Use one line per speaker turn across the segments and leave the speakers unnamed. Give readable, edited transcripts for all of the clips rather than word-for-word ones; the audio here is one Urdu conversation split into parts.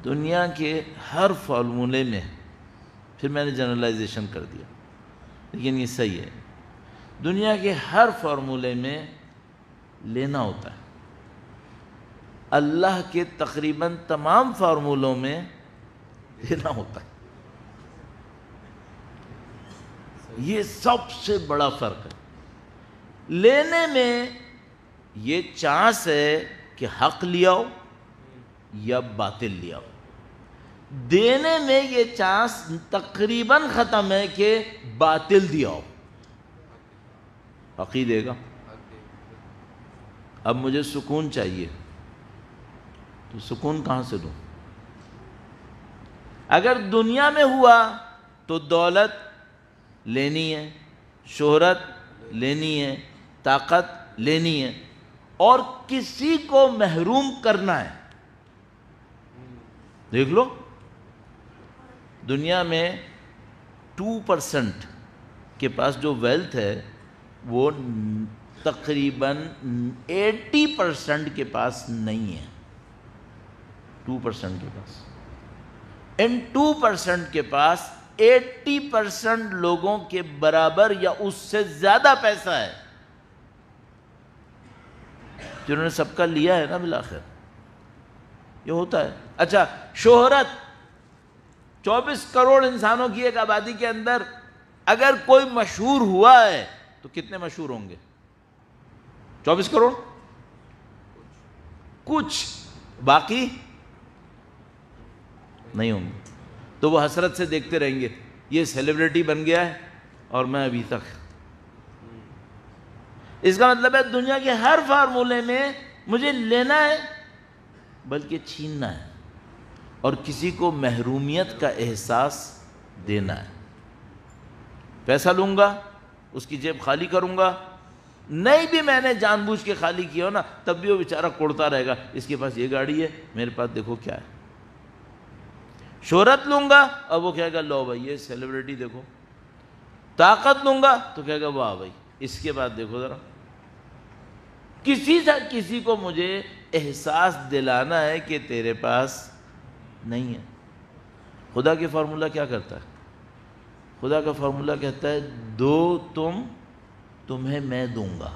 دنیا کے ہر فارمولے میں، پھر میں نے جنرلائزیشن کر دیا لیکن یہ صحیح ہے، دنیا کے ہر فارمولے میں لینا ہوتا ہے، اللہ کے تقریباً تمام فارمولوں میں لینا ہوتا ہے۔ یہ سب سے بڑا فرق ہے۔ لینے میں یہ چانس ہے کہ حق لیاؤ یا باطل لیاؤ، دینے میں یہ چانس تقریباً ختم ہے کہ باطل دیاؤ، حق ہی دے گا۔ اب مجھے سکون چاہیے تو سکون کہاں سے لوں؟ اگر دنیا میں ہوا تو دولت لینی ہے، شہرت لینی ہے، طاقت لینی ہے، اور کسی کو محروم کرنا ہے۔ دیکھ لو دنیا میں 2% کے پاس جو ویلتھ ہے وہ تقریباً 80% کے پاس نہیں ہے۔ 2% کے پاس، ان 2% کے پاس 80% لوگوں کے برابر یا اس سے زیادہ پیسہ ہے، جنہوں نے سب کا لیا ہے نا بالآخر۔ یہ ہوتا ہے۔ اچھا، شہرت 24 کروڑ انسانوں کی ایک آبادی کے اندر اگر کوئی مشہور ہوا ہے تو کتنے مشہور ہوں گے؟ 24 کروڑ؟ کچھ، باقی نہیں ہوں گے۔ تو وہ حسرت سے دیکھتے رہیں گے، یہ سیلیبریٹی بن گیا ہے اور میں ابھی تک۔ اس کا مطلب ہے دنیا کے ہر فارمولے میں مجھے لینا ہے بلکہ چھیننا ہے، اور کسی کو محرومیت کا احساس دینا ہے۔ پیسہ لوں گا، اس کی جیب خالی کروں گا، نہیں بھی میں نے جان بوجھ کے خالی کیا ہو نا تب بھی وہ بیچارہ کوڑتا رہے گا، اس کے پاس یہ گاڑی ہے، میرے پاس دیکھو کیا ہے۔ شہرت لوں گا اور وہ کہے گا لو بھائی یہ سیلیبریٹی دیکھو۔ طاقت لوں گا تو کہے گا واہ بھائی اس کے بعد دیکھو ذرا۔ کسی کو مجھے احساس دلانا ہے کہ تیرے پاس نہیں ہے۔ خدا کے فارمولہ کیا کرتا ہے؟ خدا کا فارمولہ کہتا ہے دو تم، تمہیں میں دوں گا،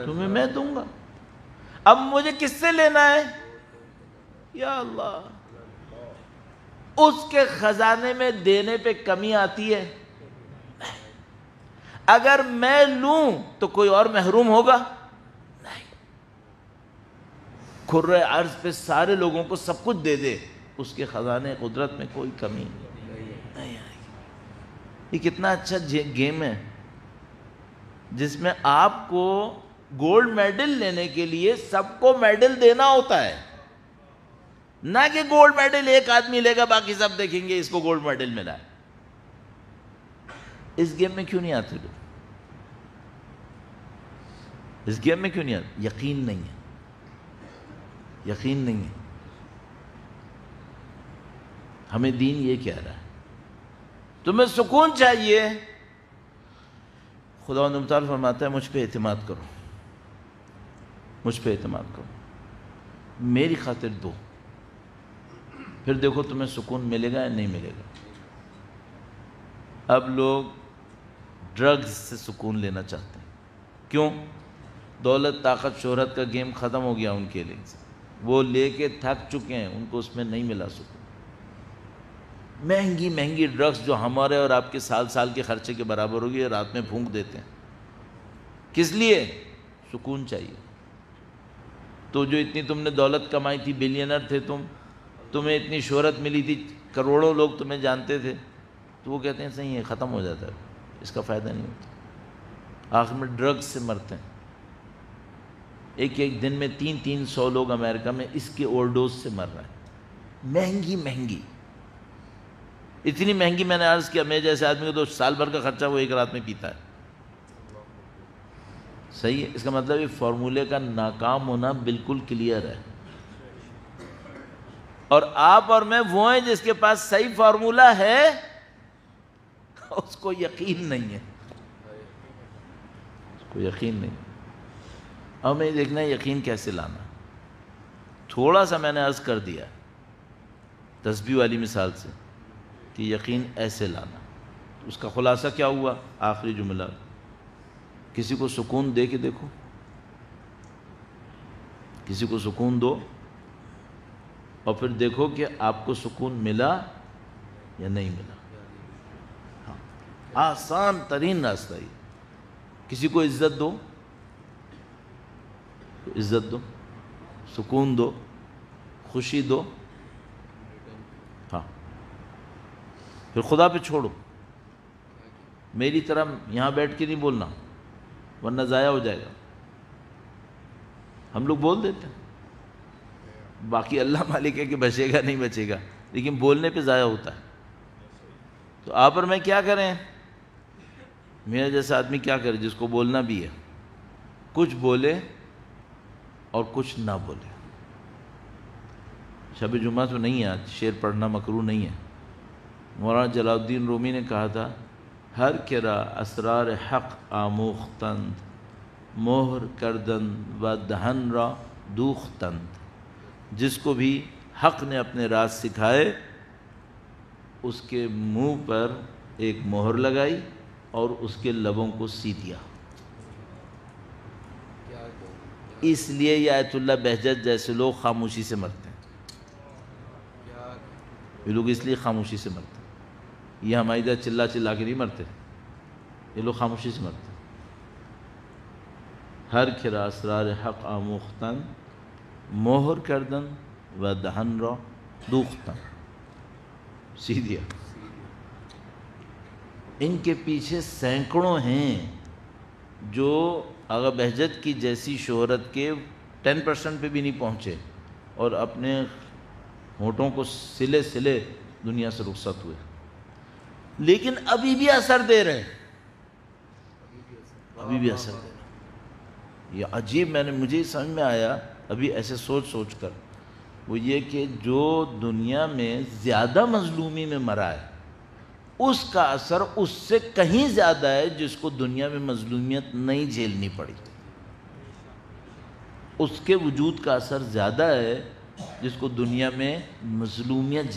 تمہیں میں دوں گا۔ اب مجھے کس سے لینا ہے؟ یا اللہ، اس کے خزانے میں دینے پہ کمی آتی ہے؟ اگر میں لوں تو کوئی اور محروم ہوگا؟ نہیں۔ کھرے عرض پہ سارے لوگوں کو سب کچھ دے دے، اس کے خزانے قدرت میں کوئی کمی نہیں آئے گی۔ یہ کتنا اچھا گیم ہے جس میں آپ کو گولڈ میڈل لینے کے لیے سب کو میڈل دینا ہوتا ہے، نہ کہ گولڈ میڈل ایک آدمی لے گا باقی سب دیکھیں گے اس کو گولڈ میڈل ملا ہے۔ اس گیم میں کیوں نہیں آتے لوگ؟ اس گیم میں کیوں نہیں آتے؟ یقین نہیں ہے، یقین نہیں ہے۔ ہمیں دین یہ کہہ رہا ہے تمہیں سکون چاہیے، خداوند متعال فرماتا ہے مجھ پہ اعتماد کرو، مجھ پہ اعتماد کرو، میری خاطر دو، پھر دیکھو تمہیں سکون ملے گا یا نہیں ملے گا۔ اب لوگ ڈرگز سے سکون لینا چاہتے ہیں، کیوں؟ دولت، طاقت، شہرت کا گیم ختم ہو گیا ان کے لیے، وہ لے کے تھک چکے ہیں، ان کو اس میں نہیں ملا سکون۔ مہنگی مہنگی ڈرگز جو ہمارے اور آپ کے سال کے خرچے کے برابر ہوگی، رات میں پھونک دیتے ہیں، کس لیے؟ سکون چاہیے۔ تو جو اتنی تم نے دولت کمائی تھی، بلینر تھے تمہیں اتنی شہرت ملی تھی، کروڑوں لوگ تمہیں جانتے تھے، تو وہ کہتے ہیں صحیح ہے ختم ہو جاتا ہے، اس کا فائدہ نہیں ہوتا، آخر میں ڈرگز سے مرتے ہیں۔ ایک دن میں 300 لوگ امریکہ میں اس کے اوور ڈوز سے مر رہے ہیں، مہنگی مہنگی، اتنی مہنگی، میں نے عرض کیا میں جیسے آدمی کو تو سال بھر کا خرچہ وہ ایک رات میں پیتا ہے۔ صحیح ہے، اس کا مطلب یہ فارمولے کا ناکام ہونا بالکل کلیئر ہے، اور آپ اور میں وہ ہیں جس کے پاس صحیح فارمولہ ہے، اس کو یقین نہیں ہے، اس کو یقین نہیں۔ اب ہمیں دیکھنا ہے یقین کیسے لانا۔ تھوڑا سا میں نے عرض کر دیا تسبیح والی مثال سے کہ یقین ایسے لانا. اس کا خلاصہ کیا ہوا؟ آخری جملہ، کسی کو سکون دے کے دیکھو، کسی کو سکون دو اور پھر دیکھو کہ آپ کو سکون ملا یا نہیں ملا. ہاں، آسان ترین راستہ یہ. کسی کو عزت دو، عزت دو، سکون دو، خوشی دو، ہاں، پھر خدا پہ چھوڑو. میری طرح یہاں بیٹھ کے نہیں بولنا ورنہ ضائع ہو جائے گا. ہم لوگ بول دیتے ہیں، باقی اللہ مالک ہے کہ بچے گا نہیں بچے گا، لیکن بولنے پہ ضائع ہوتا ہے. تو آپ اور میں کیا کریں؟ میرا جیسا آدمی کیا کرے جس کو بولنا بھی ہے، کچھ بولے اور کچھ نہ بولے. شب جمعہ تو نہیں ہے آج، شعر پڑھنا مکروہ نہیں ہے. مولانا جلال الدین رومی نے کہا تھا، ہر کرا اسرار حق آموختند، مہر کردند و دہن را دوختند. جس کو بھی حق نے اپنے راز سکھائے اس کے منہ پر ایک مہر لگائی اور اس کے لبوں کو سی دیا. اس لیے یہ آیت اللہ بہجت جیسے لوگ خاموشی سے مرتے ہیں. یہ لوگ اس لیے خاموشی سے مرتے ہیں. یہ ہماری طرح چلا چلا کے نہیں مرتے، یہ لوگ خاموشی سے مرتے ہیں. ہر کھرا اسرار حق آموختن، مہر کردن و دہن را دوختن. سی دیا. ان کے پیچھے سینکڑوں ہیں جو آغا بہجت کی جیسی شہرت کے 10% پہ بھی نہیں پہنچے اور اپنے ہونٹوں کو سلے سلے دنیا سے رخصت ہوئے، لیکن ابھی بھی اثر دے رہے، ابھی بھی اثر دے رہے. یہ عجیب مجھے سمجھ میں آیا ابھی ایسے سوچ کر، وہ یہ کہ جو دنیا میں زیادہ مظلومی میں مرا ہے اس کا اثر اس سے کہیں زیادہ ہے جس کو دنیا میں مظلومیت نہیں جھیلنی پڑی. اس کے وجود کا اثر زیادہ ہے جس کو دنیا میں مظلومیت